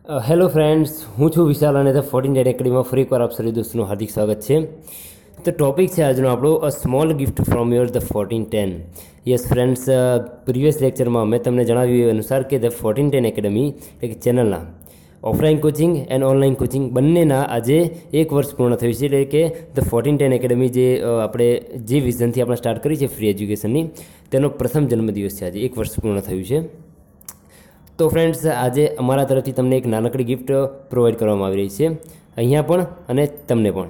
Hello friends, હું છું વિશાલ અને ધ 14 એકેડમીમાં ફરી એકવાર આપ સર્વે દોસ્તોનું હાર્દિક સ્વાગત છે. તો ટોપિક છે આજનો આપણો a small gift from your the 1410. Yes friends, previous લેક્ચરમાં મેં તમને જણાવ્યું અનુસાર કે ધ 1410 એકેડમી એટલે કે ચેનલના offline coaching and online coaching બંનેના આજે 1 વર્ષ પૂર્ણ થયું છે. એટલે કે ધ 1410 એકેડમી જે આપણે જે વિઝનથી આપણે સ્ટાર્ટ કરી છે ફ્રી એજ્યુકેશનની, તેનો પ્રથમ જન્મદિવસ છે. આજે 1 વર્ષ પૂર્ણ થયું છે. તો ફ્રેન્ડ્સ, આજે અમારા તરફથી તમને એક નાનકડી ગિફ્ટ પ્રોવાઈડ કરવામાં આવી રહી છે અહીંયા પણ અને તમને પણ.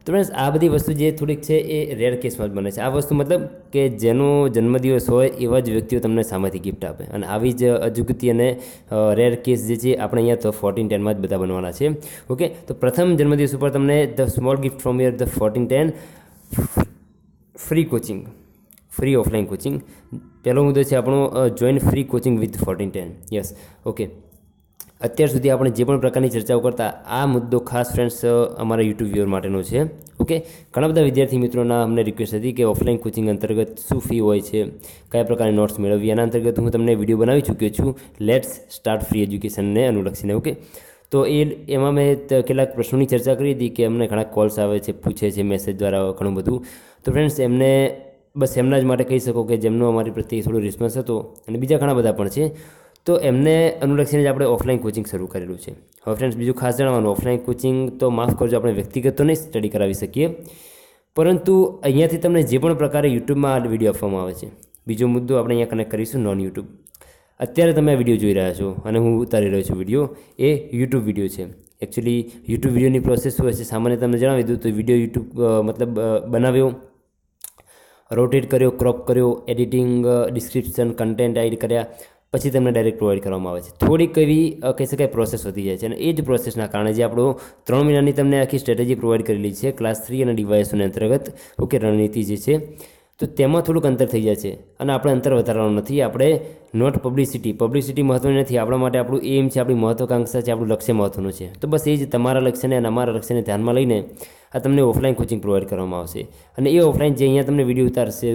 તો ફ્રેન્ડ્સ, આ બધી વસ્તુ જે થોડીક છે એ રેર કેસમાં જ બને છે. આ વસ્તુ મતલબ કે જેનો જન્મદિવસ હોય એવા જ વ્યક્તિઓ તમને સામેથી ગિફ્ટ આપે, અને આવી જ અજુગતી અને રેર કેસ જે છે આપણે અહીંયા તો 1410માં જ બધા બનવાના છે. ઓકે, તો પ્રથમ જન્મદિવસ ઉપર તમને the small gift from your the 1410 free coaching, free offline coaching. પહેલો મુદ્દો છે આપણો join free coaching with 1410. Yes, okay. અત્યાર સુધી આપણે જે પણ પ્રકારની ચર્ચાઓ કરતા, આ મુદ્દો ખાસ ફ્રેન્ડ્સ અમારા યુટ્યુબ વ્યુઅર માટેનો છે. ઓકે, ઘણા બધા વિદ્યાર્થી મિત્રોના અમને રિક્વેસ્ટ હતી કે ઓફલાઈન કોચિંગ અંતર્ગત શું ફી હોય છે, કયા પ્રકારની નોટ્સ મેળવવી. એના અંતર્ગત હું તમને વિડીયો બનાવી ચૂક્યો છું લેટ્સ સ્ટાર્ટ ફ્રી એજ્યુકેશનને અનુલક્ષીને. ઓકે, તો એમાં મેં કેટલાક પ્રશ્નોની ચર્ચા કરી હતી કે અમને ઘણા કોલ્સ આવે છે, પૂછે છે મેસેજ દ્વારા ઘણું બધું. તો ફ્રેન્ડ્સ, એમને બસ એમના જ માટે કહી શકો કે જેમનો અમારી પ્રત્યે થોડો રિસ્પોન્સ હતો, અને બીજા ઘણા બધા પણ છે, તો એમને અનુલક્ષીને જ આપણે ઓફલાઈન કોચિંગ શરૂ કરેલું છે. હવે ફ્રેન્ડ્સ, બીજું ખાસ જણાવવાનું, ઓફલાઈન કોચિંગ તો માફ કરજો, આપણે વ્યક્તિગત તો નહીં સ્ટડી કરાવી શકીએ, પરંતુ અહીંયાથી તમને જે પણ પ્રકારે યુટ્યુબમાં આ વિડીયો આપવામાં આવે છે. બીજો મુદ્દો આપણે અહીંયા કનેક્ટ કરીશું નોન યુટ્યુબ. અત્યારે તમે આ વિડીયો જોઈ રહ્યા છો અને હું ઉતારી રહ્યો છું વિડીયો, એ યુટ્યુબ વિડીયો છે. એકચ્યુઅલી યુટ્યુબ વિડીયોની પ્રોસેસ શું હોય છે સામાન્ય તમને જણાવી દઉં તો વિડીયો યુટ્યુબ મતલબ બનાવ્યો, રોટેટ કર્યો, ક્રોપ કર્યો, એડિટિંગ, ડિસ્ક્રિપ્શન, કન્ટેન્ટ એડ કર્યા, પછી તમને ડાયરેક્ટ પ્રોવાઈડ કરવામાં આવે છે. થોડીક એવી કહી શકાય પ્રોસેસ વધી જાય છે, અને એ જ પ્રોસેસના કારણે જે આપણો 3 મહિનાની તમને આખી સ્ટ્રેટેજી પ્રોવાઈડ કરેલી છે ક્લાસ 3 અને ડિવાઇસોને અંતર્ગત, ઓકે, રણનીતિ જે છે, તો તેમાં થોડુંક અંતર થઈ જાય છે, અને આપણે અંતર વધારવાનું નથી. આપણે નોટ પબ્લિસિટી મહત્ત્વની નથી. આપણા માટે આપણું એમ છે, આપણી મહત્વાકાંક્ષા છે, આપણું લક્ષ્ય મહત્ત્વનું છે. તો બસ એ જ તમારા લક્ષ્યને અને અમારા લક્ષ્યને ધ્યાનમાં લઈને આ તમને ઓફલાઈન કોચિંગ પ્રોવાઈડ કરવામાં આવશે. અને એ ઓફલાઈન જે અહીંયા તમને વિડીયો ઉતારશે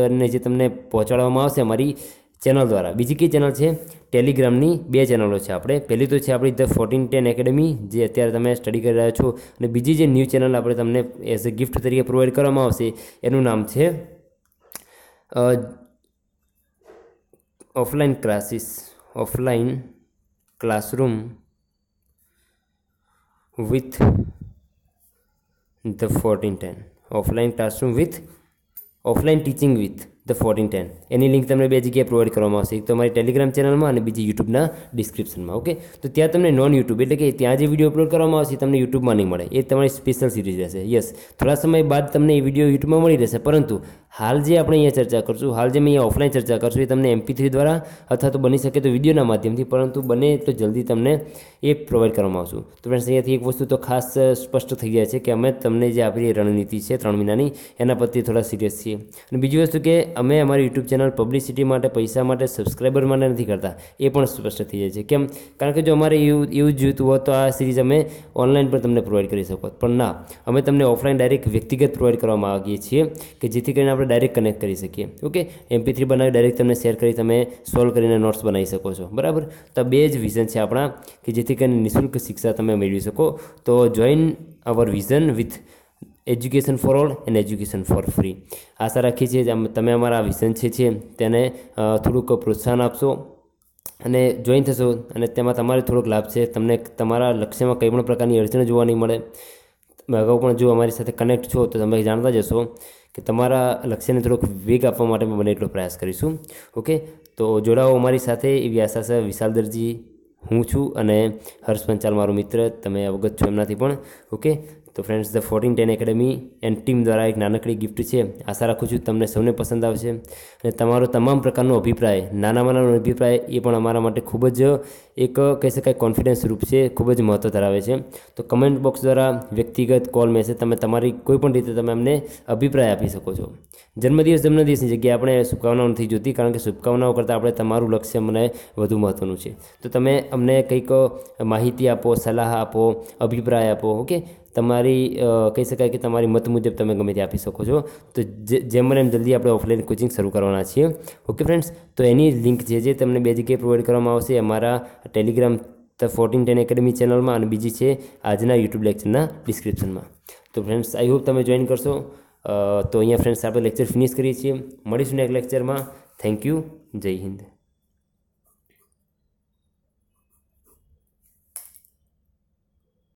અને જે તમને પહોંચાડવામાં આવશે અમારી ચેનલ દ્વારા. બીજી કઈ ચેનલ છે? ટેલિગ્રામની 2 ચેનલો છે આપણે. પહેલી તો છે આપણી ધ 1410 એકેડમી, જે અત્યારે તમે સ્ટડી કરી રહ્યા છો, અને બીજી જે ન્યૂ ચેનલ આપણે તમને એઝ અ ગિફ્ટ તરીકે પ્રોવાઈડ કરવામાં આવશે, એનું નામ છે offline classroom with the 1410. Offline classroom with offline teaching with the 1410. Any link તમને 2 જગ્યાએ પ્રોવાઈડ કરવામાં આવશે, એક તો અમારી ટેલિગ્રામ ચેનલમાં અને બીજી યુટ્યુબના ડિસ્ક્રિપ્શનમાં. ઓકે, તો ત્યાં તમને નોન યુટ્યુબ એટલે કે ત્યાં જે વિડીયો અપલોડ કરવામાં આવશે તમને યુટ્યુબમાં નહીં મળે, એ તમારી સ્પેશિયલ સિરીઝ રહેશે. યસ, થોડા સમય બાદ તમને એ વિડીયો યુટ્યુબમાં મળી રહેશે, પરંતુ હાલ જે આપણે અહીંયા ચર્ચા કરશું, હાલ જે મેં અહીંયા ઓફલાઈન ચર્ચા કરશું, એ તમને MP3 દ્વારા અથવા તો બની શકે તો વિડીયોના માધ્યમથી, પરંતુ બને તો જલ્દી તમને એ પ્રોવાઈડ કરવામાં આવશું. તો ફ્રેન્ડ્સ, અહીંયાથી એક વસ્તુ તો ખાસ સ્પષ્ટ થઈ જાય છે કે અમે તમને જે આપણી રણનીતિ છે 3 મહિનાની, એના પ્રત્યે થોડા સિરિયસ છીએ. અને બીજી વસ્તુ કે અમે અમારી યુટ્યુબ ચેનલ પબ્લિસિટી માટે, પૈસા માટે, સબસ્ક્રાઈબર માટે નથી કરતા, એ પણ સ્પષ્ટ થઈ જાય છે. કેમ? કારણ કે જો અમારે એવું જ જોઈતું હોત તો આ સિરીઝ અમે ઓનલાઈન પણ તમને પ્રોવાઈડ કરી શકો, પણ ના, અમે તમને ઓફલાઈન ડાયરેક્ટ વ્યક્તિગત પ્રોવાઈડ કરવા માંગીએ છીએ કે જેથી કરીને આપણે ડાયરેક્ટ કનેક્ટ કરી શકીએ. ઓકે, MP3 બનાવી ડાયરેક્ટ તમને શેર કરી તમે સોલ્વ કરીને નોટ્સ બનાવી શકો છો, બરાબર. તો 2 જ વિઝન છે આપણા કે જેથી કરીને નિઃશુલ્ક શિક્ષા તમે મેળવી શકો. તો join our vision with education for all and education for free. આશા રાખીએ છીએ તમે અમારા વિઝન છે તેને થોડુંક પ્રોત્સાહન આપશો અને જોઈન થશો, અને તેમાં તમારે થોડોક લાભ છે. તમને તમારા લક્ષ્યમાં કંઈ પણ પ્રકારની અડચણ જોવા નહીં મળે. અગાઉ પણ જો અમારી સાથે કનેક્ટ છો તો તમે જાણતા જશો કે તમારા લક્ષ્યને થોડોક વેગ આપવા માટે અમે બને એટલો પ્રયાસ કરીશું. ઓકે, તો જોડાઓ અમારી સાથે એવી આશા છે. વિશાલ દરજી હું છું, અને હર્ષ પંચાલ મારો મિત્ર, તમે અવગત છો એમનાથી પણ. ઓકે, તો friends, the 1410 academy and team દ્વારા એક નાનકડી ગિફ્ટ છે. આશા રાખું છું તમને સૌને પસંદ આવશે, અને તમારો તમામ પ્રકારનો અભિપ્રાય, નાનામાં નાનો અભિપ્રાય, એ પણ અમારા માટે ખૂબ જ એક કહી શકાય કોન્ફિડન્સ રૂપ છે, ખૂબ જ મહત્ત્વ ધરાવે છે. તો કમેન્ટ બોક્સ દ્વારા, વ્યક્તિગત કોલ, મેસેજ, તમે તમારી કોઈ પણ રીતે તમે અમને અભિપ્રાય આપી શકો છો. જન્મદિવસની જગ્યાએ આપણે શુભકામનાઓ નથી જોતી, કારણ કે શુભકામનાઓ કરતાં આપણે તમારું લક્ષ્ય મને વધુ મહત્ત્વનું છે. તો તમે અમને કંઈક માહિતી આપો, સલાહ આપો, અભિપ્રાય આપો. ઓકે, તમારી કહી શકાય કે તમારી મત મુજબ તમે ગમે તે આપી શકો છો. તો જેમ બને એમ જલ્દી આપણે ઓફલાઈન કોચિંગ શરૂ કરવાના છીએ. ઓકે ફ્રેન્ડ્સ, તો એની લિંક જે તમને 2 જગ્યાએ પ્રોવાઈડ કરવામાં આવશે, અમારા ટેલિગ્રામ ધ 1410 એકેડમી ચેનલમાં અને બીજી છે આજના યુટ્યુબ લેક્ચરના ડિસ્ક્રિપ્શનમાં. તો ફ્રેન્ડ્સ આઈ હોપ તમે જોઈન કરશો. તો અહીંયા ફ્રેન્ડ્સ આપણે લેક્ચર ફિનિશ કરીએ છીએ. મળીશું નેક્સ્ટ લેક્ચરમાં. Thank you. જય હિન્દ.